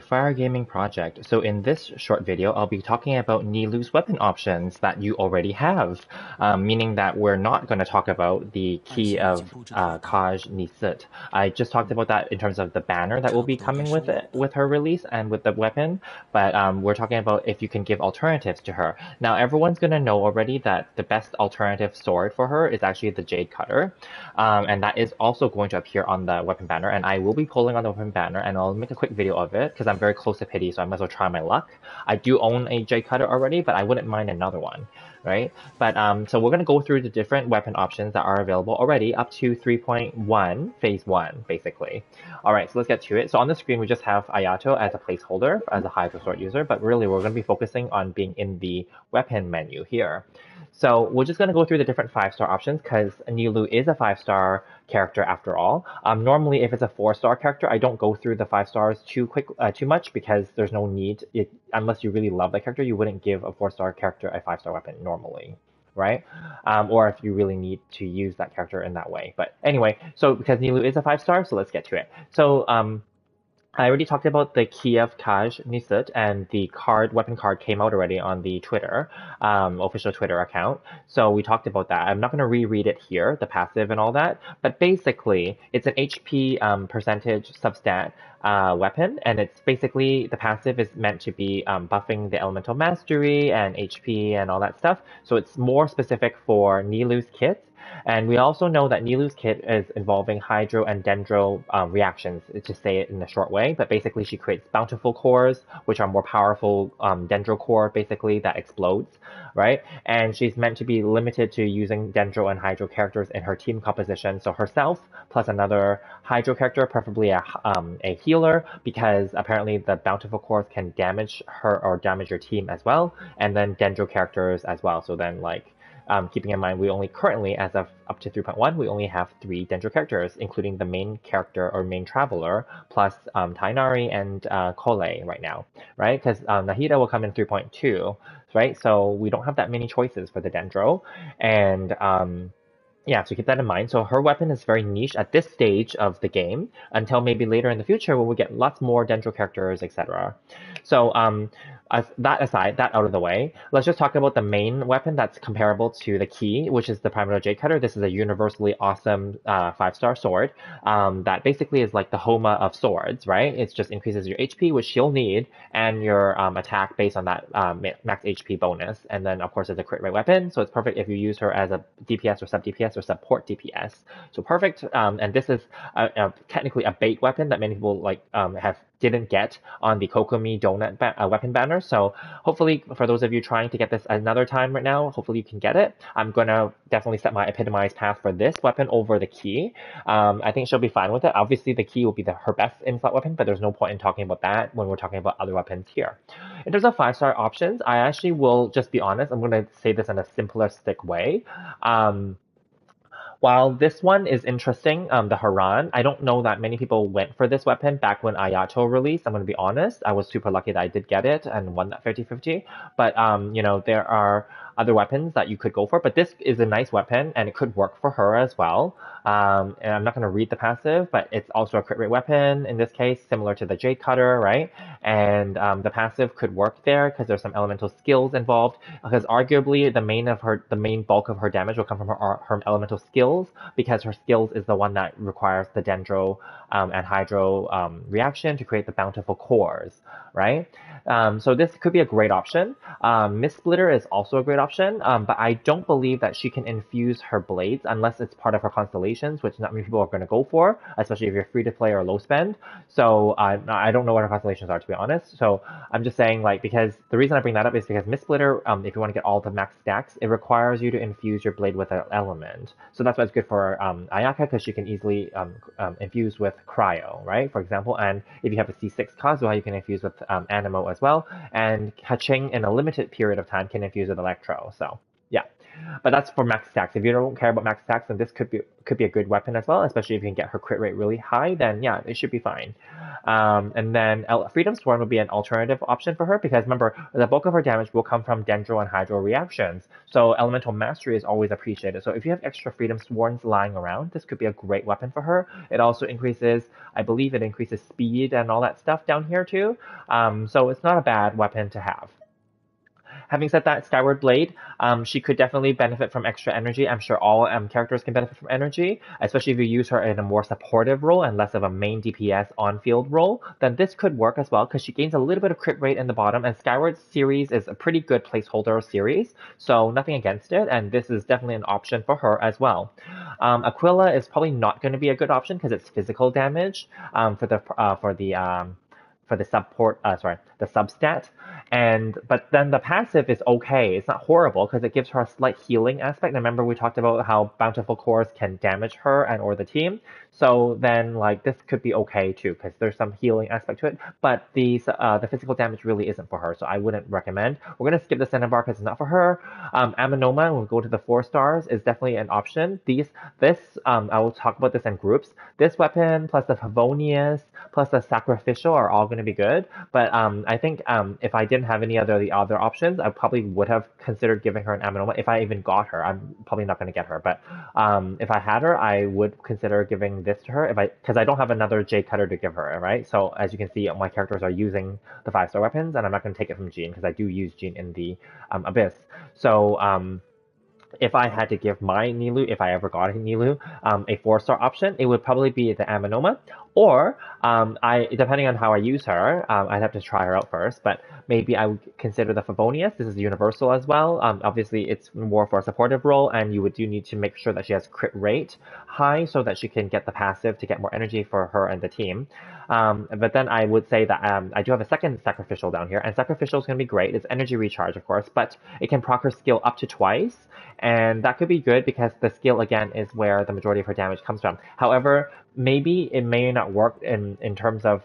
Fire Gaming Project. So in this short video, I'll be talking about Nilou's weapon options that you already have, meaning that we're not going to talk about the key of Kaj Nisit. I just talked about that in terms of the banner that will be coming with it, with her release and with the weapon, but we're talking about if you can give alternatives to her. Now everyone's going to know already that the best alternative sword for her is actually the Jade Cutter, and that is also going to appear on the weapon banner, and I will be pulling on the weapon banner, and I'll make a quick video of it, because I'm very close to Pity, so I might as well try my luck. I do own a Jade Cutter already, but I wouldn't mind another one, right? But so we're going to go through the different weapon options that are available already up to 3.1, Phase 1, basically. Alright, so let's get to it. So on the screen, we just have Ayato as a placeholder, as a Hydro Sword user, but really we're going to be focusing on being in the weapon menu here. So we're just going to go through the different 5-star options because Nilou is a 5-star character after all. Normally, if it's a 4-star character, I don't go through the 5 stars too much because there's no need. Unless you really love the character, you wouldn't give a 4-star character a 5-star weapon normally, right? Or if you really need to use that character in that way. But anyway, so because Nilou is a 5-star, so let's get to it. So I already talked about the Kiev Kaj Nisit, and the weapon card came out already on the Twitter, official Twitter account. So we talked about that. I'm not going to reread it here, the passive and all that, but basically it's an HP percentage substat weapon, and it's basically, the passive is meant to be buffing the elemental mastery and HP and all that stuff. So it's more specific for Nilou's kit. And we also know that Nilou's kit is involving hydro and dendro reactions, to say it in a short way. But basically, she creates bountiful cores, which are more powerful dendro core, basically, that explodes, right? And she's meant to be limited to using dendro and hydro characters in her team composition. So herself, plus another hydro character, preferably a healer, because apparently the bountiful cores can damage her or damage your team as well. And then dendro characters as well. So then, like, keeping in mind, we only currently, as of up to 3.1, we only have 3 Dendro characters, including the main character or main traveler, plus Tainari and Kole right now, right? Because Nahida will come in 3.2, right? So we don't have that many choices for the Dendro. And yeah, so keep that in mind. So her weapon is very niche at this stage of the game, until maybe later in the future when we get lots more Dendro characters, etc. So that aside, that out of the way, let's just talk about the main weapon that's comparable to the key, which is the Primordial Jade Cutter. This is a universally awesome 5-star sword that basically is like the Homa of swords, right? It just increases your HP, which you'll need, and your attack based on that max HP bonus. And then, of course, it's a crit rate weapon, so it's perfect if you use her as a DPS or sub-DPS or support DPS. So perfect. And this is technically a bait weapon that many people didn't get on the Kokomi Donut weapon banner. So hopefully, for those of you trying to get this another time right now, hopefully you can get it. I'm gonna definitely set my epitomized path for this weapon over the key. I think she'll be fine with it. Obviously, the key will be her best in-slot weapon, but there's no point in talking about that when we're talking about other weapons here. In terms of 5-star options, I actually will just be honest. I'm gonna say this in a simplistic way. While this one is interesting, the Haran, I don't know that many people went for this weapon back when Ayato released. I'm going to be honest. I was super lucky that I did get it and won that 50-50. But, there are other weapons that you could go for. But this is a nice weapon, and it could work for her as well. And I'm not going to read the passive, but it's also a crit rate weapon in this case, similar to the Jade Cutter, right? And the passive could work there because there's some elemental skills involved. Because arguably the main bulk of her damage will come from her elemental skills, because her skills is the one that requires the dendro and hydro reaction to create the bountiful cores, right? So this could be a great option. Mist Splitter is also a great option, but I don't believe that she can infuse her blades unless it's part of her constellations, which not many people are going to go for, especially if you're free to play or low spend. So I don't know what her constellations are, to be honest. So I'm just saying, because the reason I bring that up is because Mist Splitter, if you want to get all the max stacks, it requires you to infuse your blade with an element. So that's why it's good for Ayaka, because she can easily infuse with Cryo, right? For example, and if you have a C6 Kazuha, you can infuse with Animo as well, and Kaching in a limited period of time can infuse with Electro. So yeah. But that's for max stacks. If you don't care about max stacks, then this could be a good weapon as well, especially if you can get her crit rate really high, then yeah, it should be fine. And then Freedom Sworn would be an alternative option for her because remember, the bulk of her damage will come from Dendro and Hydro reactions. So Elemental Mastery is always appreciated. So if you have extra Freedom Sworns lying around, this could be a great weapon for her. It also increases, I believe it increases speed and all that stuff down here too. So it's not a bad weapon to have. Having said that, Skyward Blade, she could definitely benefit from extra energy. I'm sure all characters can benefit from energy, especially if you use her in a more supportive role and less of a main DPS on-field role. Then this could work as well because she gains a little bit of crit rate in the bottom, and Skyward series is a pretty good placeholder series, so nothing against it, and this is definitely an option for her as well. Aquila is probably not going to be a good option because it's physical damage for the support, the substat. But then the passive is okay. It's not horrible because it gives her a slight healing aspect. And remember we talked about how bountiful cores can damage her and or the team. So then like this could be okay too because there's some healing aspect to it. But the physical damage really isn't for her, so I wouldn't recommend. We're gonna skip the Cinnabar because it's not for her. Aminoma, we'll go to the 4 stars, is definitely an option. I will talk about this in groups. This weapon plus the Favonius plus the Sacrificial are all going to be good. But I think if I didn't have any other the other options, I probably would have considered giving her an Aminoma if I even got her. I'm probably not going to get her, but if I had her, I would consider giving this to her because I don't have another J Cutter to give her, right? So as you can see, my characters are using the 5-star weapons, and I'm not going to take it from Jean because I do use Jean in the Abyss. So if I had to give my Nilou, if I ever got a Nilou, a 4-star option, it would probably be the Aminoma. Or, depending on how I use her, I'd have to try her out first, but maybe I would consider the Favonius. This is universal as well. Obviously, it's more for a supportive role, and you do need to make sure that she has crit rate high so that she can get the passive to get more energy for her and the team. But then I would say that I do have a second Sacrificial down here, and Sacrificial is going to be great. It's energy recharge, of course, but it can proc her skill up to twice, and that could be good because the skill, again, is where the majority of her damage comes from. However, maybe it may not work in terms of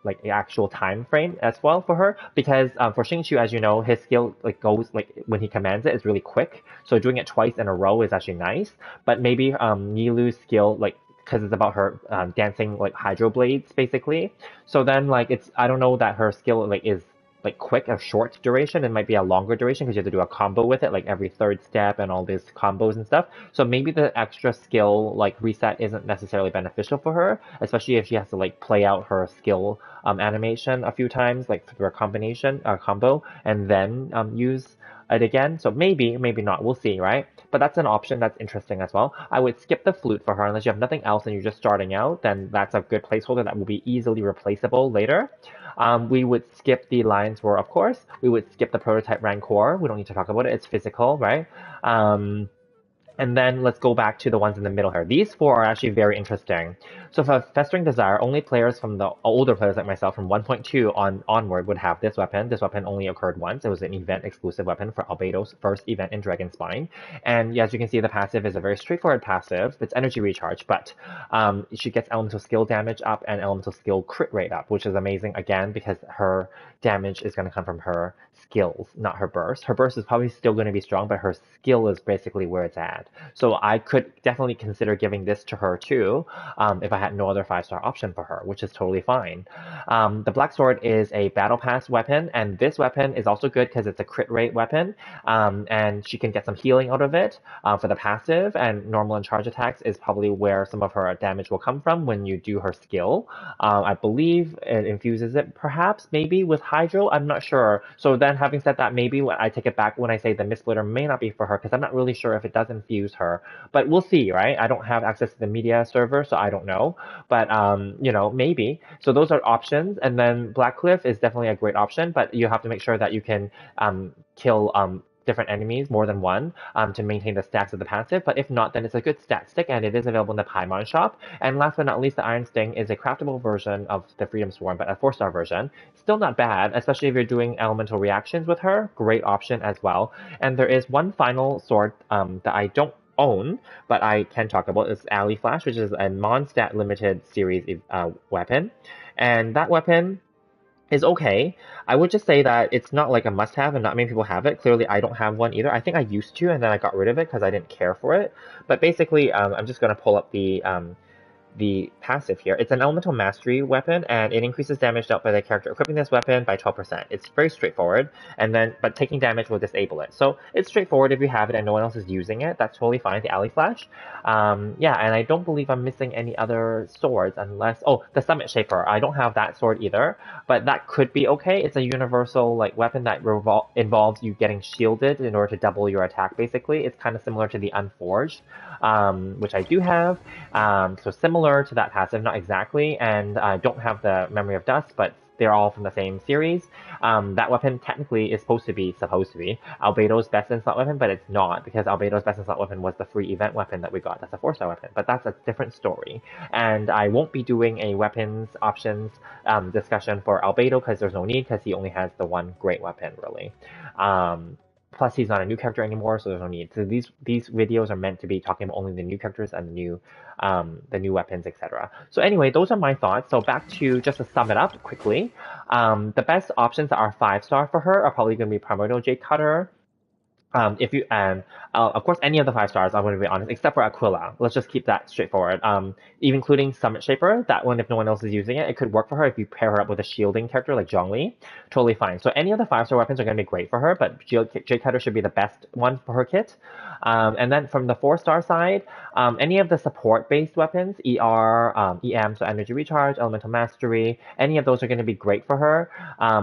like the actual time frame as well for her because for Xingqiu, as you know, his skill like goes like when he commands it is really quick. So doing it twice in a row is actually nice. But maybe Nilou's skill like because it's about her dancing like hydro blades basically. So then like I don't know that her skill like is like quick or short duration. It might be a longer duration because you have to do a combo with it, like every third step and all these combos and stuff. So maybe the extra skill like reset isn't necessarily beneficial for her, especially if she has to like play out her skill animation a few times, like through a combination combo, and then use it again. So maybe, maybe not. We'll see, right? But that's an option that's interesting as well. I would skip the flute for her unless you have nothing else and you're just starting out. Then that's a good placeholder that will be easily replaceable later. We would skip the Lion's Roar, of course. We would skip the Prototype Rancor. We don't need to talk about it. It's physical, right? And then let's go back to the ones in the middle here. These 4 are actually very interesting. So for Festering Desire, only players from the older players like myself from 1.2 onward would have this weapon. This weapon only occurred once. It was an event exclusive weapon for Albedo's first event in Dragonspine. And as you can see, the passive is a very straightforward passive. It's energy recharge, but she gets elemental skill damage up and elemental skill crit rate up, which is amazing again because her damage is going to come from her skills, not her burst. Her burst is probably still going to be strong, but her skill is basically where it's at. So I could definitely consider giving this to her too, if I had no other 5-star option for her, which is totally fine. The Black Sword is a battle pass weapon, and this weapon is also good because it's a crit rate weapon, and she can get some healing out of it for the passive, and normal and charge attacks is probably where some of her damage will come from when you do her skill. I believe it infuses it, perhaps, maybe with Hydro, I'm not sure. So then having said that, maybe I take it back when I say the Mist Splitter may not be for her, because I'm not really sure if it does infuse her. But we'll see, right? I don't have access to the media server, so I don't know. But, maybe. So those are options. And then Blackcliff is definitely a great option, but you have to make sure that you can kill different enemies, more than one, to maintain the stacks of the passive. But if not, then it's a good stat stick, and it is available in the Paimon shop. And last but not least, the Iron Sting is a craftable version of the Freedom Swarm, but a 4-star version. Still not bad, especially if you're doing elemental reactions with her. Great option as well. And there is one final sword that I don't own, but I can talk about, is Alley Flash, which is a Mondstadt limited series weapon. And that weapon is okay. I would just say that it's not like a must-have and not many people have it. Clearly, I don't have one either. I think I used to and then I got rid of it because I didn't care for it. But basically, I'm just gonna pull up the passive here. It's an elemental mastery weapon, and it increases damage dealt by the character equipping this weapon by 12%. It's very straightforward, and then but taking damage will disable it. So it's straightforward if you have it and no one else is using it. That's totally fine. The alley flash. Yeah, and I don't believe I'm missing any other swords unless the Summit Shaper. I don't have that sword either, but that could be okay. It's a universal like weapon that involves you getting shielded in order to double your attack. Basically, it's kind of similar to the Unforged, which I do have. So similar to that passive, not exactly, and I don't have the Memory of Dust, but they're all from the same series. That weapon technically is supposed to be Albedo's best in slot weapon, but it's not because Albedo's best in slot weapon was the free event weapon that we got. That's a 4-star weapon, but that's a different story. And I won't be doing a weapons options discussion for Albedo because there's no need because he only has the one great weapon really. Plus, he's not a new character anymore, so there's no need. So these videos are meant to be talking about only the new characters and the new weapons, etc. So anyway, those are my thoughts. So back to just to sum it up quickly, the best options that are 5-star for her are probably going to be Primordial Jade Cutter. If you of course, any of the 5-stars, I'm going to be honest, except for Aquila. Let's just keep that straightforward. Even including Summit Shaper, that one, if no one else is using it, it could work for her if you pair her up with a shielding character like Zhongli. Totally fine. So any of the 5-star weapons are going to be great for her, but Jade Cutter should be the best one for her kit. And then from the 4-star side, any of the support-based weapons, EM, so Energy Recharge, Elemental Mastery, any of those are going to be great for her.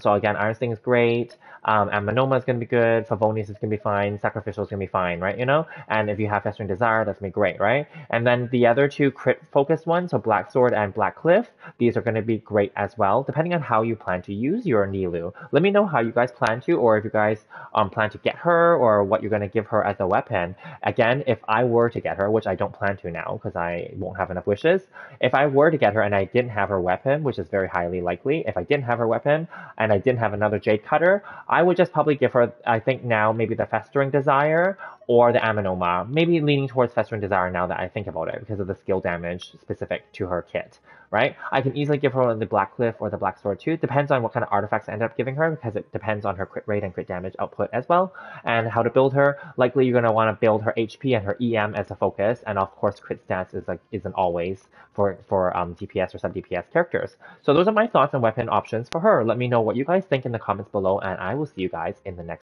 So again, Iron Sting is great. And Monoma is going to be good. Favonius is going to be fine. Sacrificial is going to be fine, right? You know? And if you have Festering Desire, that's going to be great, right? And then the other two crit-focused ones, so Black Sword and Black Cliff, these are going to be great as well, depending on how you plan to use your Nilou. Let me know how you guys plan to, or if you guys plan to get her, or what you're going to give her as a weapon. Again, if I were to get her, which I don't plan to now, because I won't have enough wishes, if I were to get her and I didn't have her weapon, which is very highly likely, if I didn't have her weapon, and I didn't have another Jade Cutter, I would just probably give her, I think now, maybe the Festering Desire or the Amenoma. Maybe leaning towards Festering Desire now that I think about it because of the skill damage specific to her kit, right? I can easily give her the Black Cliff or the Black Sword too. Depends on what kind of artifacts I end up giving her because it depends on her crit rate and crit damage output as well and how to build her. Likely you're going to want to build her HP and her EM as a focus, and of course crit stats is an always for DPS or sub DPS characters. So those are my thoughts on weapon options for her. Let me know what you guys think in the comments below, and I will see you guys in the next